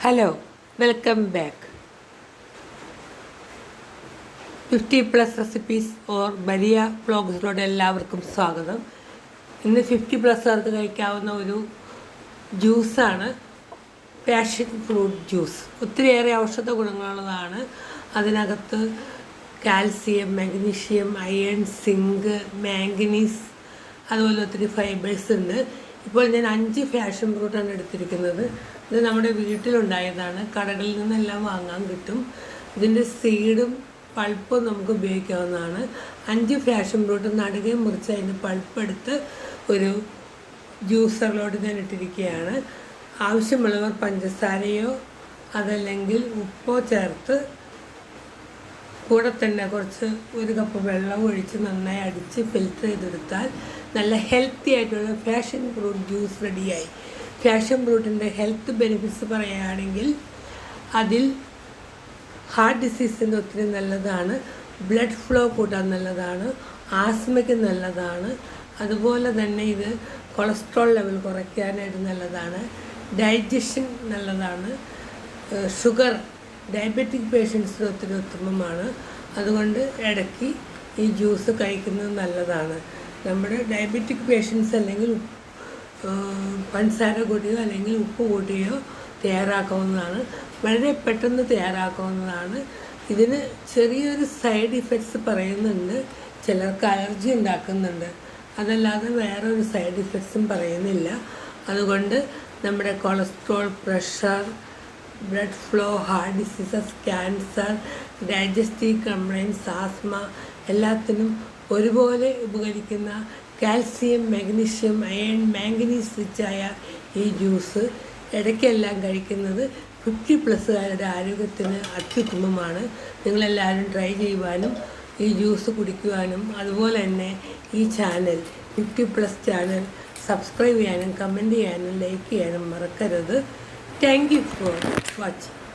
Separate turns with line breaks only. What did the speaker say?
Hello, welcome back. 50+ recipes or ബരിയ വ്ളോഗ്സിലൂടെ എല്ലാവർക്കും സ്വാഗതം. ഇന്ന് 50+കാർക്ക് കഴിക്കാവുന്ന ഒരു ജ്യൂസാണ് പാഷൻ ഫ്രൂട്ട് ജ്യൂസ്. ഒത്തിരിയേറെ ഔഷധ ഗുണങ്ങളുള്ളതാണ്. അതിനകത്ത് calcium, magnesium, iron, zinc, manganese, അതുപോലെ ഒത്തിരി ഫൈബേഴ്സ് ഉണ്ട്. ഇപ്പോൾ ഞാൻ 5 പാഷൻ ഫ്രൂട്ടാണ് എടുത്തിരിക്കുന്നത്. ഇത് നമ്മുടെ വീട്ടിലുണ്ടായതാണ്. കടകളിൽ നിന്നെല്ലാം വാങ്ങാൻ കിട്ടും. ഇതിൻ്റെ സീഡും പൾപ്പും നമുക്ക് ഉപയോഗിക്കാവുന്നതാണ്. 5 പാഷൻ ഫ്രൂട്ട് നടുകെ മുറിച്ച് അതിൻ്റെ പൾപ്പെടുത്ത് ഒരു ജ്യൂസറിലോട്ട് ഞാൻ ഇട്ടിരിക്കുകയാണ്. ആവശ്യമുള്ളവർ പഞ്ചസാരയോ അതല്ലെങ്കിൽ ഉപ്പോ ചേർത്ത് കൂടെ തന്നെ കുറച്ച് 1 കപ്പ് വെള്ളം ഒഴിച്ച് നന്നായി അടിച്ച് ഫിൽറ്റർ ചെയ്തെടുത്താൽ നല്ല ഹെൽത്തി ആയിട്ടുള്ള പാഷൻ ഫ്രൂട്ട് ജ്യൂസ് റെഡിയായി. പാഷൻ ഫ്രൂട്ടിൻ്റെ ഹെൽത്ത് ബെനിഫിറ്റ്സ് പറയുകയാണെങ്കിൽ അതിൽ ഹാർട്ട് ഡിസീസിന് ഒത്തിരി നല്ലതാണ്, ബ്ലഡ് ഫ്ലോ കൂട്ടാൻ നല്ലതാണ്, ആസ്മയ്ക്ക് നല്ലതാണ്, അതുപോലെ തന്നെ ഇത് കൊളസ്ട്രോൾ ലെവൽ കുറയ്ക്കാനായിട്ട് നല്ലതാണ്, ഡൈജഷൻ നല്ലതാണ്, ഷുഗർ ഡയബറ്റിക് പേഷ്യൻസിന് ഒത്തിരി ഉത്തമമാണ്. അതുകൊണ്ട് ഇടയ്ക്ക് ഈ ജ്യൂസ് കഴിക്കുന്നത് നല്ലതാണ്. നമ്മുടെ ഡയബറ്റിക് പേഷ്യൻസ് അല്ലെങ്കിൽ പഞ്ചസാര കൂട്ടിയോ അല്ലെങ്കിൽ ഉപ്പ് കൂട്ടിയോ തയ്യാറാക്കാവുന്നതാണ്. വളരെ പെട്ടെന്ന് തയ്യാറാക്കാവുന്നതാണ്. ഇതിന് ചെറിയൊരു സൈഡ് ഇഫക്ട്സ് പറയുന്നുണ്ട്. ചിലർക്ക് അലർജി ഉണ്ടാക്കുന്നുണ്ട്. അതല്ലാതെ വേറൊരു സൈഡ് ഇഫക്ട്സും പറയുന്നില്ല. അതുകൊണ്ട് നമ്മുടെ cholesterol, pressure, blood flow, heart diseases, cancer, digestive complaints, asthma എല്ലാത്തിനും ഒരുപോലെ ഉപകരിക്കുന്ന കാൽസ്യം, മഗ്നീഷ്യം, അയൺ, മാംഗനീസ് റിച്ചായ ഈ ജ്യൂസ് ഇടയ്ക്കെല്ലാം കഴിക്കുന്നത് 50+കാരുടെ ആരോഗ്യത്തിന് അത്യുത്തമമാണ്. നിങ്ങളെല്ലാവരും ട്രൈ ചെയ്യുവാനും ഈ ജ്യൂസ് കുടിക്കുവാനും അതുപോലെ തന്നെ ഈ ചാനൽ 50+ ചാനൽ സബ്സ്ക്രൈബ് ചെയ്യാനും കമൻറ്റ് ചെയ്യാനും ലൈക്ക് ചെയ്യാനും മറക്കരുത്. Thank you for watching.